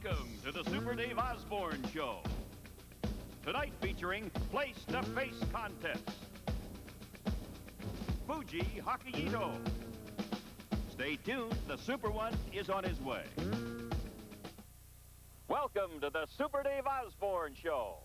Welcome to the Super Dave Osborne Show. Tonight featuring face-to-face contests. Fuji Hokkaido. Stay tuned, the Super One is on his way. Welcome to the Super Dave Osborne Show.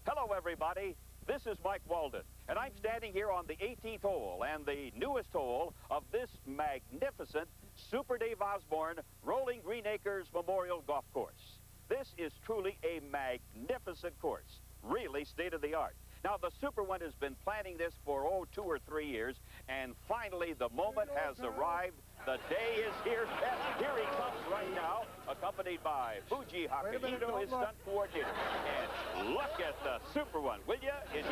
Hello, everybody. This is Mike Walden, and I'm standing here on the 18th hole and the newest hole of this magnificent Super Dave Osborne Rolling Green Acres Memorial Golf Course. This is truly a magnificent course, really state-of-the-art. Now, the Super One has been planning this for, 2 or 3 years, and finally the moment has arrived. The day is here. And here he comes right now, accompanied by Fuji Hokkaido, his stunt coordinator. And look at the Super One, will you? It is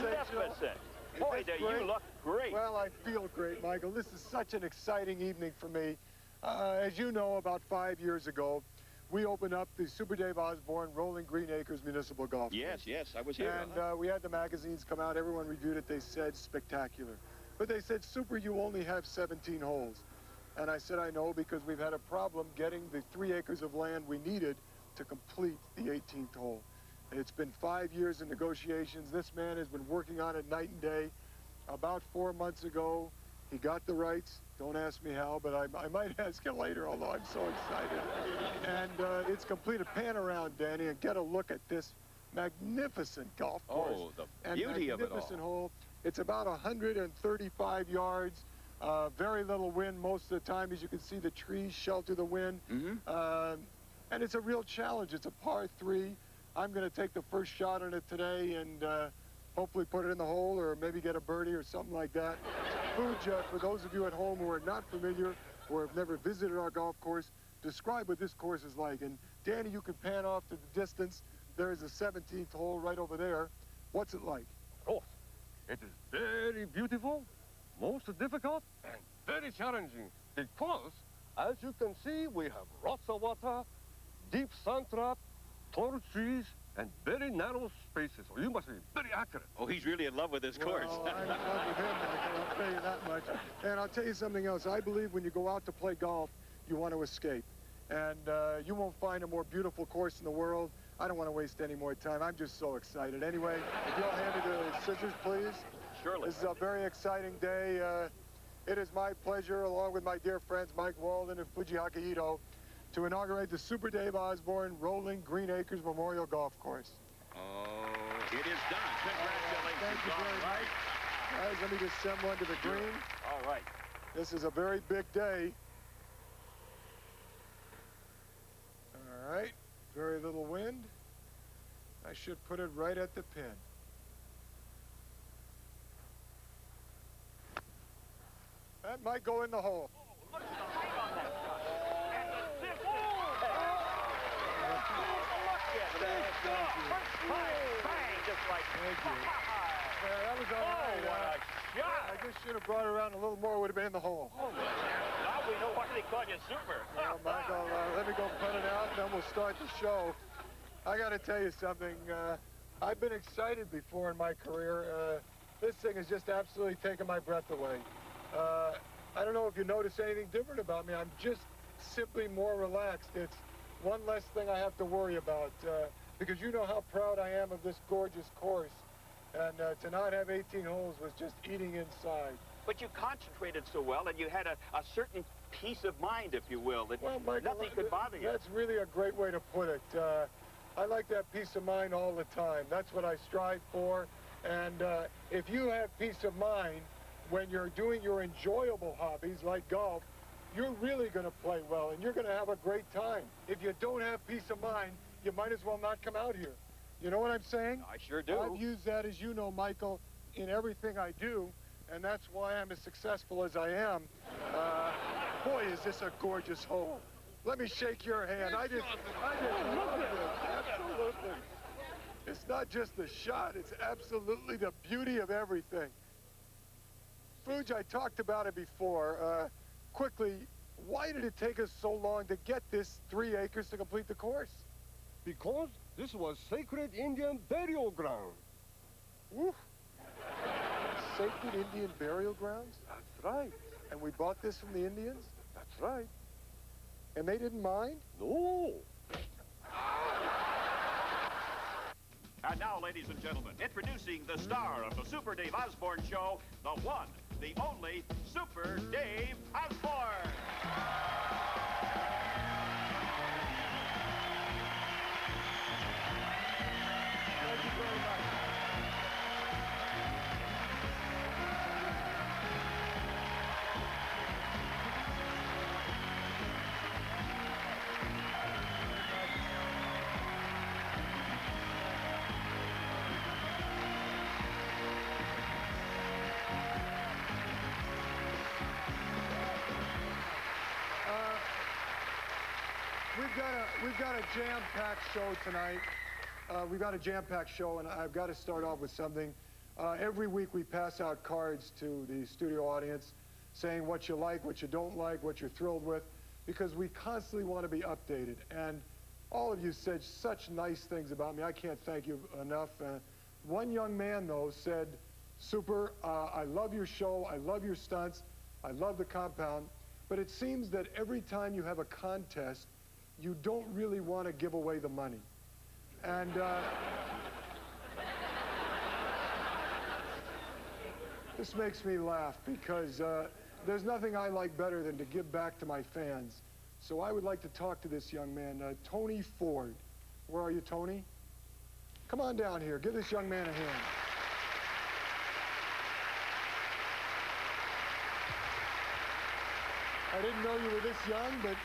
magnificent. Boy, do you look great. Well, I feel great, Michael. This is such an exciting evening for me. As you know, about 5 years ago, we opened up the Super Dave Osborne Rolling Green Acres Municipal Golf Course. Yes, I was here. And we had the magazines come out. Everyone reviewed it. They said, spectacular. But they said, Super, you only have 17 holes. And I said, I know, because we've had a problem getting the 3 acres of land we needed to complete the 18th hole. It's been 5 years in negotiations. This man has been working on it night and day. About 4 months ago, he got the rights. Don't ask me how, but I might ask you later, although I'm so excited. And it's completed. Pan around, Danny, and get a look at this magnificent golf course. Oh, the beauty of it all. Magnificent hole. It's about 135 yards. Very little wind most of the time. As you can see, the trees shelter the wind. And it's a real challenge. It's a par 3. I'm going to take the first shot on it today and hopefully put it in the hole or maybe get a birdie or something like that. Fuji, for those of you at home who are not familiar or have never visited our golf course, describe what this course is like. And Danny, you can pan off to the distance. There is a 17th hole right over there. What's it like? Oh, it is very beautiful, most difficult, and very challenging because, as you can see, we have lots of water, deep sun trap, tall trees, and very narrow spaces. So you must be very accurate. Oh, he's really in love with this course. Well, I'm in love with him, Michael. I'll tell you that much. And I'll tell you something else. I believe when you go out to play golf, you want to escape. And you won't find a more beautiful course in the world. I don't want to waste any more time. I'm just so excited. Anyway, if you'll hand me the scissors, please. Surely. This is a very exciting day. It is my pleasure, along with my dear friends Mike Walden and Fuji Hokkaido, to inaugurate the Super Dave Osborne Rolling Green Acres Memorial Golf Course. Oh, it is done. Congratulations. Thank you very much. Guys, let me just send one to the green. All right. This is a very big day. All right. Very little wind. I should put it right at the pin. That might go in the hole. Look at the height on that shot. And the distance. Look at that. Bang, just like. Thank you. Yeah, that was all right. What a shot. I just should have brought it around a little more. Would have been in the hole. Oh, now we know why they call you Super. Well, Michael, let me go put it out, and then we'll start the show. I got to tell you something. I've been excited before in my career. This thing has just absolutely taken my breath away. I don't know if you notice anything different about me. I'm just simply more relaxed. It's one less thing I have to worry about because you know how proud I am of this gorgeous course. And to not have 18 holes was just eating inside. But you concentrated so well, and you had a certain peace of mind, if you will, that Well, Michael, nothing could bother you. That's really a great way to put it. I like that peace of mind all the time. That's what I strive for. And if you have peace of mind when you're doing your enjoyable hobbies like golf, you're really going to play well, and you're going to have a great time. If you don't have peace of mind, you might as well not come out here. You know what I'm saying? I sure do. I've used that, as you know, Michael, in everything I do, and that's why I'm as successful as I am. Boy, is this a gorgeous hole. Let me shake your hand. I just love it. Absolutely. It's not just the shot, it's absolutely the beauty of everything. Fuji, I talked about it before. Quickly, why did it take us so long to get this 3 acres to complete the course? Because this was sacred Indian burial ground. Woo. Sacred Indian burial grounds? That's right. And we bought this from the Indians? That's right. And they didn't mind? No. And now, ladies and gentlemen, introducing the star of the Super Dave Osborne Show, the one, the only Super Dave Osborne. Thank you very much. We've got a jam-packed show tonight. We've got a jam-packed show, and I've got to start off with something. Every week we pass out cards to the studio audience saying what you like, what you don't like, what you're thrilled with, because we constantly want to be updated. And all of you said such nice things about me. I can't thank you enough. One young man, though, said, Super, I love your show, I love your stunts, I love the compound, but it seems that every time you have a contest, you don't really want to give away the money. And this makes me laugh because there's nothing I like better than to give back to my fans. So I would like to talk to this young man, Tony Ford. Where are you, Tony? Come on down here. Give this young man a hand. I didn't know you were this young, but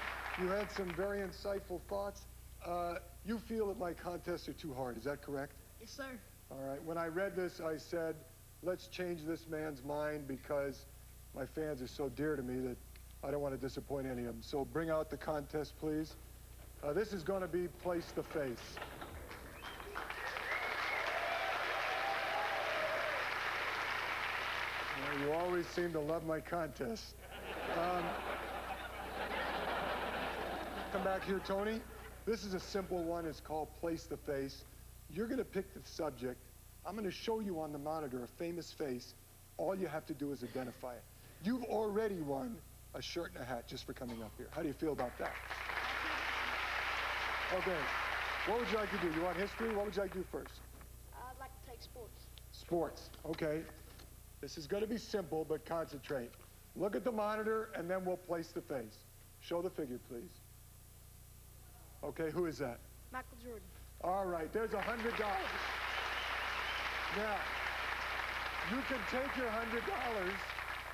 you had some very insightful thoughts. You feel that my contests are too hard, is that correct? Yes, sir. All right, when I read this, I said, let's change this man's mind because my fans are so dear to me that I don't want to disappoint any of them. So bring out the contest, please. This is going to be Place the Face. You always seem to love my contest. Come back here, Tony. This is a simple one. It's called Place the Face. You're going to pick the subject. I'm going to show you on the monitor a famous face. All you have to do is identify it. You've already won a shirt and a hat just for coming up here. How do you feel about that? Okay. What would you like to do? You want history? What would you like to do first? I'd like to take sports. Sports. Okay. This is going to be simple, but concentrate. Look at the monitor, and then we'll place the face. Show the figure, please. Okay, who is that? Michael Jordan. All right, there's $100. Now, you can take your $100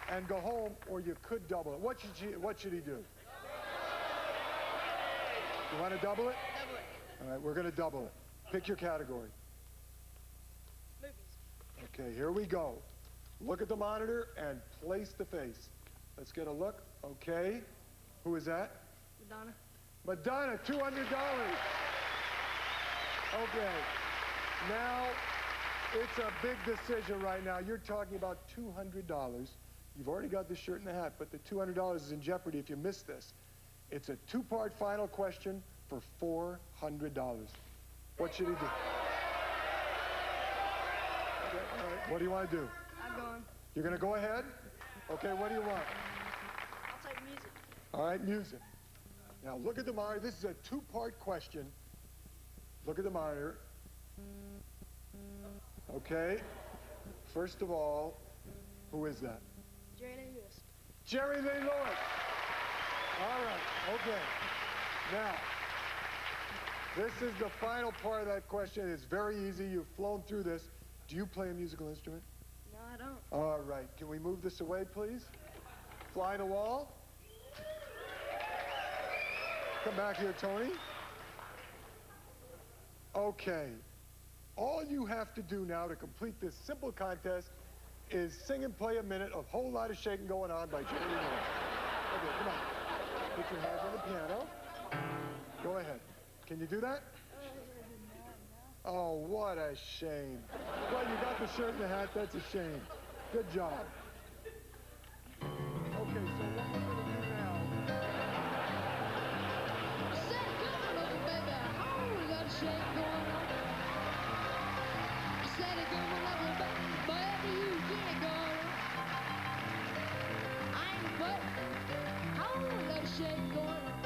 and go home, or you could double it. What should he do? You want to double it? Double it. All right, we're going to double it. Pick your category. Movies. Okay, here we go. Look at the monitor and place the face. Let's get a look. Okay, who is that? Madonna. Madonna, $200. Okay, now it's a big decision right now. You're talking about $200. You've already got the shirt and the hat, but the $200 is in jeopardy if you miss this. It's a two-part final question for $400. What should he do? Okay, all right, what do you want to do? I'm going. You're going to go ahead? Okay, what do you want? I'll take music. All right, music. Now, look at the monitor. This is a two-part question. Look at the monitor. Okay. First of all, who is that? Jerry Lee Lewis. Jerry Lee Lewis. All right, okay. Now, this is the final part of that question. It's very easy. You've flown through this. Do you play a musical instrument? No, I don't. All right. Can we move this away, please? Fly the wall. Come back here, Tony. Okay. All you have to do now to complete this simple contest is sing and play a minute of Whole Lot of Shaking Going On by Jerry Lee Lewis. Okay, come on. Put your hands on the piano. Go ahead. Can you do that? Oh, what a shame. Well, you got the shirt and the hat. That's a shame. Good job. Okay, so what we're going to do now... Said, come on, baby, oh, we got a shake going on. I said, come on, little baby, baby, you get it going. I ain't but, oh, we got a shake going on.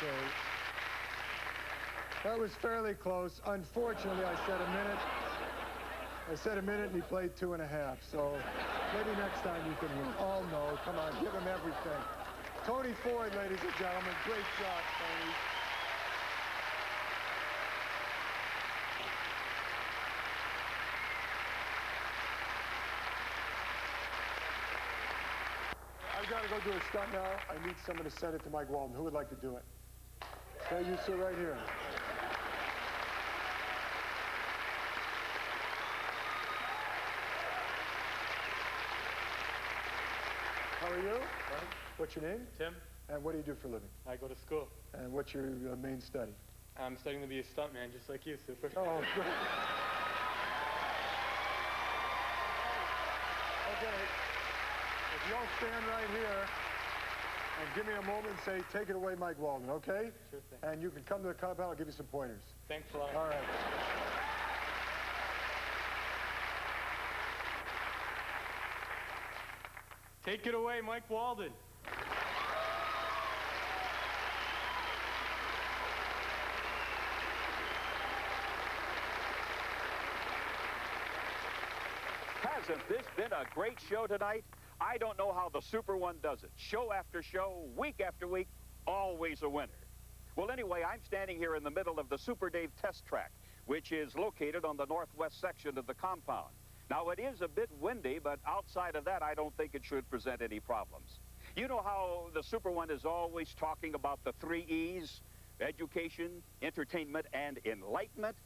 Okay. That was fairly close. Unfortunately, I said a minute. I said a minute, and he played 2.5. So maybe next time you can win. Oh, no. Come on. Give him everything. Tony Ford, ladies and gentlemen. Great job, Tony. I've got to go do a stunt now. I need someone to send it to Mike Walden. Who would like to do it? Okay, you sit right here. How are you? Fine. What's your name? Tim. And what do you do for a living? I go to school. And what's your main study? I'm studying to be a stuntman, just like you, Super. Oh, great. Okay. If you'll stand right here and give me a moment and say, take it away, Mike Walden, okay? Sure thing. And you can come to the compound, I'll give you some pointers. Thanks a lot. All right. Take it away, Mike Walden. Hasn't this been a great show tonight? I don't know how the Super One does it. Show after show, week after week, always a winner. Well, anyway, I'm standing here in the middle of the Super Dave test track, which is located on the northwest section of the compound. Now, it is a bit windy, but outside of that, I don't think it should present any problems. You know how the Super One is always talking about the 3 E's, education, entertainment, and enlightenment?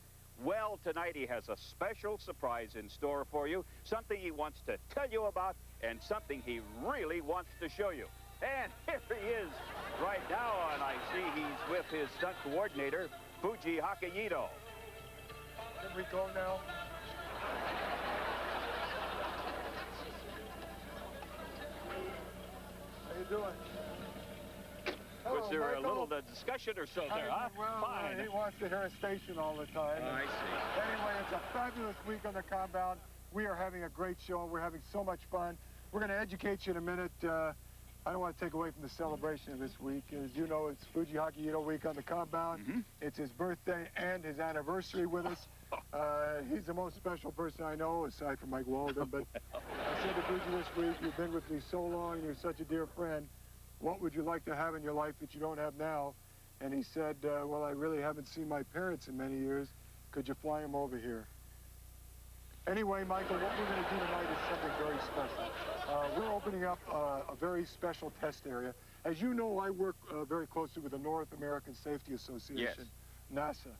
Well, tonight he has a special surprise in store for you, something he wants to tell you about, and something he really wants to show you. And here he is right now, and I see he's with his stunt coordinator, Fuji Hakayito. Can we go now? How you doing? Was Hello, there Michael. a little discussion or so there, huh? Well, Fine. he wants to hear a station all the time. I see. Anyway, it's a fabulous week on the compound. We are having a great show, and we're having so much fun. We're going to educate you in a minute. I don't want to take away from the celebration of this week. As you know, it's Fuji Hakayito week on the compound. It's his birthday and his anniversary with us. He's the most special person I know, aside from Mike Walden. But I said to Fuji this week, you've been with me so long, and you're such a dear friend. What would you like to have in your life that you don't have now? And he said, well, I really haven't seen my parents in many years. Could you fly them over here? Anyway, Michael, what we're going to do tonight is something very special. We're opening up a very special test area. As you know, I work very closely with the North American Safety Association, NASA.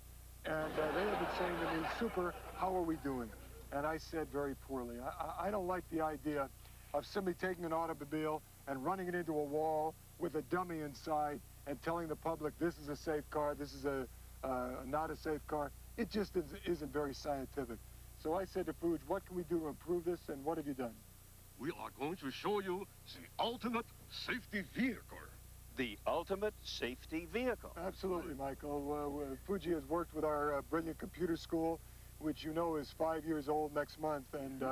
And they have been saying to me, Super, how are we doing? And I said very poorly. I don't like the idea of somebody taking an automobile and running it into a wall with a dummy inside and telling the public this is a safe car, this is not a safe car. It just isn't very scientific. So I said to Fuji, what can we do to improve this, and what have you done? We are going to show you the ultimate safety vehicle. The ultimate safety vehicle. Absolutely, Michael. Fuji has worked with our brilliant computer school, which you know is 5 years old next month. And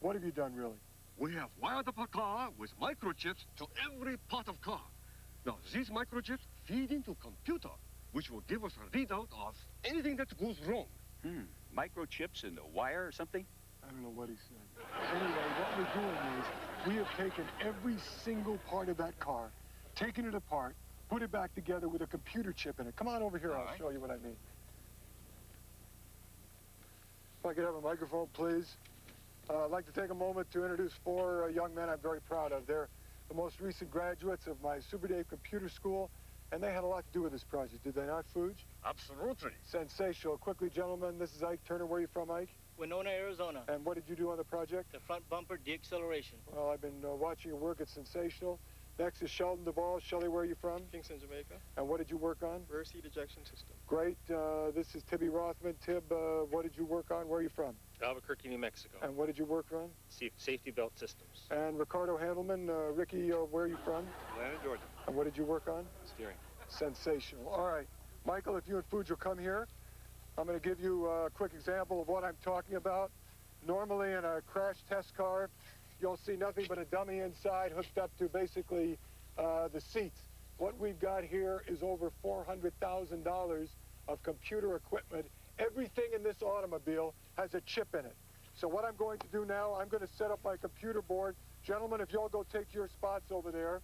what have you done, really? We have wired up a car with microchips to every part of car. Now, these microchips feed into computer, which will give us a readout of anything that goes wrong. Microchips in the wire or something? I don't know what he said. Anyway, what we're doing is we have taken every single part of that car, taken it apart, put it back together with a computer chip in it. Come on over here, I'll show you what I mean. If I could have a microphone, please. I'd like to take a moment to introduce 4 young men I'm very proud of. They're the most recent graduates of my Super Dave Computer School, and they had a lot to do with this project, did they not, Fuji? Absolutely. Sensational. Quickly, gentlemen, this is Ike Turner. Where are you from, Ike? Winona, Arizona. And what did you do on the project? The front bumper deacceleration. Well, I've been watching your work. It's sensational. Next is Sheldon Duvall. Shelly, where are you from? Kingston, Jamaica. And what did you work on? Rear seat ejection system. Great. This is Tibby Rothman. Tib, what did you work on? Where are you from? Albuquerque, New Mexico. And what did you work on? Safety belt systems. And Ricardo Handelman. Ricky, where are you from? Atlanta, Georgia. And what did you work on? Steering. Sensational. All right. Michael, if you and Fuji will come here, I'm going to give you a quick example of what I'm talking about. Normally in a crash test car, you'll see nothing but a dummy inside hooked up to basically the seats. What we've got here is over $400,000 of computer equipment. Everything in this automobile has a chip in it. So what I'm going to do now, I'm going to set up my computer board. Gentlemen, if you all go take your spots over there,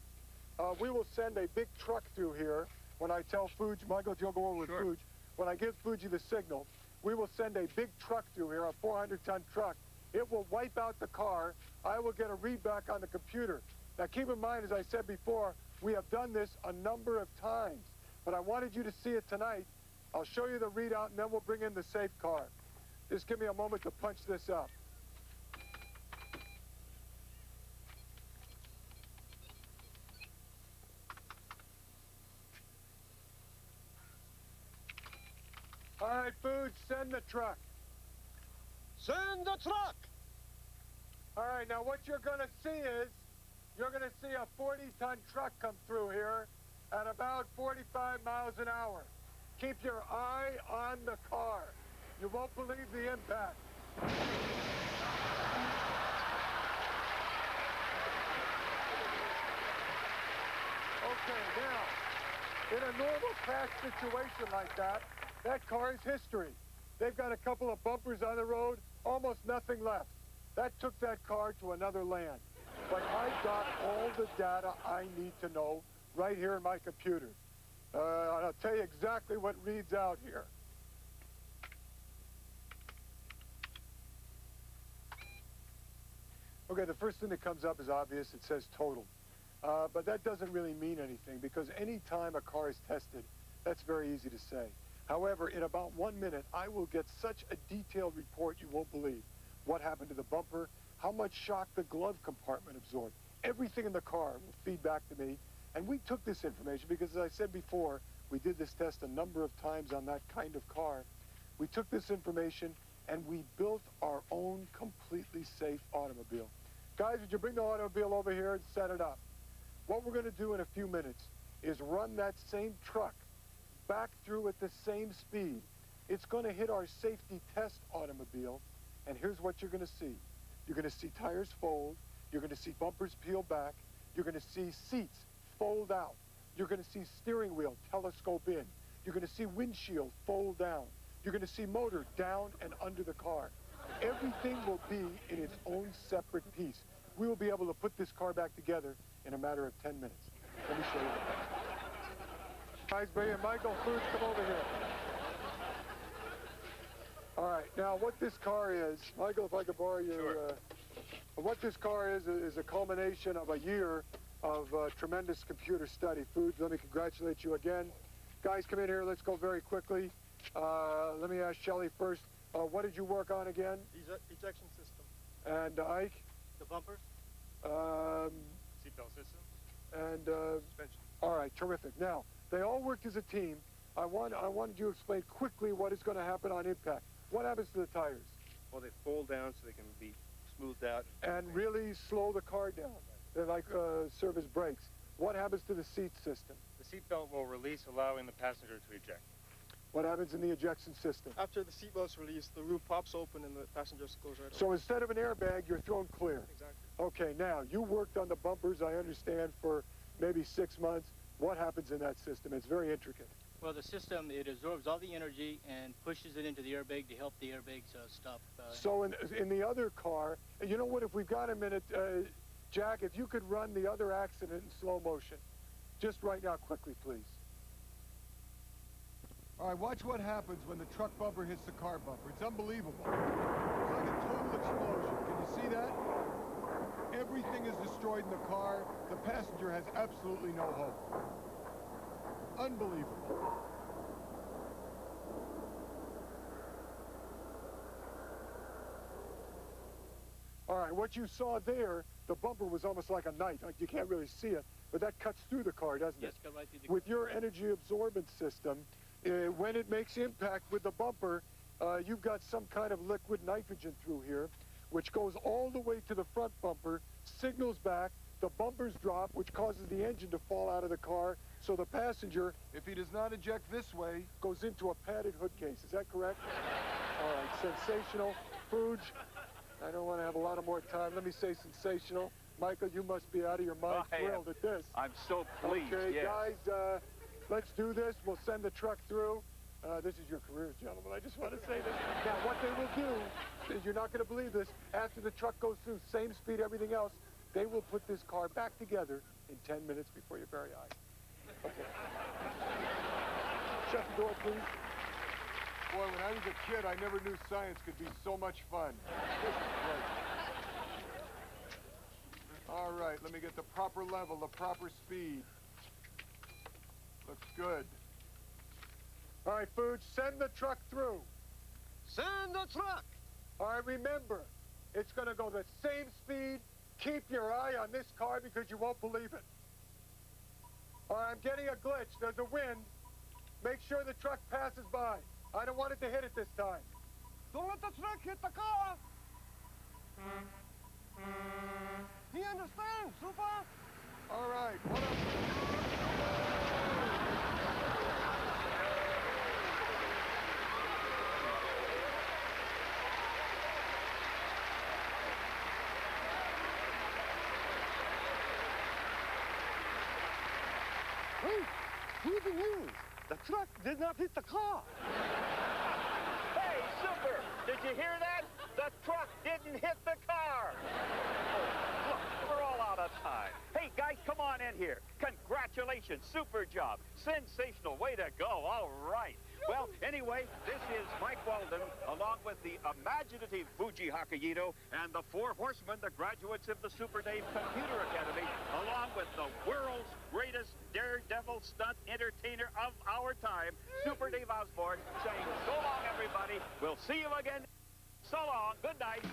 we will send a big truck through here when I tell Fuji. Michael, if you'll go over with Fuji. When I give Fuji the signal, we will send a big truck through here, a 400-ton truck. It will wipe out the car. I will get a read back on the computer. Now keep in mind, as I said before, we have done this a number of times, but I wanted you to see it tonight. I'll show you the readout, and then we'll bring in the safe car. Just give me a moment to punch this up. All right, Fuji, send the truck. Send the truck! All right, now what you're going to see is, you're going to see a 40-ton truck come through here at about 45 miles an hour. Keep your eye on the car. You won't believe the impact. Okay, now, in a normal crash situation like that, that car is history. They've got a couple of bumpers on the road, almost nothing left. That took that car to another land. But I got all the data I need to know right here in my computer. I'll tell you exactly what reads out here. Okay, the first thing that comes up is obvious. It says total. But that doesn't really mean anything, because any time a car is tested, that's very easy to say. However, in about 1 minute, I will get such a detailed report you won't believe. What happened to the bumper, how much shock the glove compartment absorbed. Everything in the car will feed back to me. And we took this information because, as I said before, we did this test a number of times on that kind of car. We took this information and we built our own completely safe automobile. Guys, would you bring the automobile over here and set it up? What we're going to do in a few minutes is run that same truck back through at the same speed. It's going to hit our safety test automobile, and here's what you're going to see. You're going to see tires fold. You're going to see bumpers peel back. You're going to see seats fold out. You're going to see steering wheel telescope in. You're going to see windshield fold down. You're going to see motor down and under the car. Everything will be in its own separate piece. We will be able to put this car back together in a matter of 10 minutes. Let me show you. Guys, brilliant. Michael, Fuji, come over here. All right, now what this car is, Michael, if I could borrow your, what this car is a culmination of a year of tremendous computer study. Fuji, let me congratulate you again. Guys, come in here, let's go very quickly. Let me ask Shelley first, what did you work on again? Ejection system. And Ike? The bumpers? Seatbelt system. And, Suspension. all right, terrific. Now, they all worked as a team. I wanted you to explain quickly what is going to happen on impact. What happens to the tires? Well, they fold down so they can be smoothed out. And really slow the car down. They're like service brakes. What happens to the seat system? The seatbelt will release, allowing the passenger to eject. What happens in the ejection system? After the seatbelt's released, the roof pops open and the passenger goes right So over. instead of an airbag, you're thrown clear. Exactly. Okay, now, you worked on the bumpers, I understand, for maybe 6 months. What happens in that system? It's very intricate. Well, the system, it absorbs all the energy and pushes it into the airbag to help the airbags stop. So in the other car, and you know what, if we've got a minute, Jack, if you could run the other accident in slow motion. Just right now, quickly, please. All right, watch what happens when the truck bumper hits the car bumper. It's unbelievable. It's like a total explosion. Can you see that? Everything is destroyed in the car. The passenger has absolutely no hope. Unbelievable. All right, what you saw there, the bumper was almost like a knife. Like you can't really see it, but that cuts through the car, doesn't Yes, it? cut right through the With your energy absorbent system, when it makes impact with the bumper, you've got some kind of liquid nitrogen through here, which goes all the way to the front bumper, signals back, the bumpers drop, which causes the engine to fall out of the car, so the passenger, if he does not eject this way, goes into a padded hood case. Is that correct? All right, sensational. Fuji, I don't want to have a lot of more time. Let me say sensational. Michael, you must be out of your mind I am. thrilled at this. I'm so pleased, Okay, yes. guys, let's do this. We'll send the truck through. This is your career, gentlemen. I just want to say this. Now, what they will do is, you're not going to believe this, after the truck goes through, same speed, everything else, they will put this car back together in 10 minutes before your very eyes. Okay. Shut the door, please. Boy, when I was a kid, I never knew science could be so much fun. This is great. All right, let me get the proper level, the proper speed. Looks good. All right, Fooch, send the truck through. Send the truck! All right, remember, it's going to go the same speed. Keep your eye on this car because you won't believe it. All right, I'm getting a glitch. There's a wind. Make sure the truck passes by. I don't want it to hit it this time. Don't let the truck hit the car! He understands, Super! All right, what up? Hey, breaking news! The truck did not hit the car! Hey, Super, did you hear that? The truck didn't hit the car. Oh, look, we're all out of time. Hey, guys, come on in here. Congratulations, super job. Sensational, way to go. All right. Well, anyway, this is Mike Walden, along with the imaginative Fuji Hakayito and the four horsemen, the graduates of the Super Dave Computer Academy, along with the world's greatest daredevil stunt entertainer of our time, Super Dave Osborne, saying so long, everybody. We'll see you again. So long. Good night.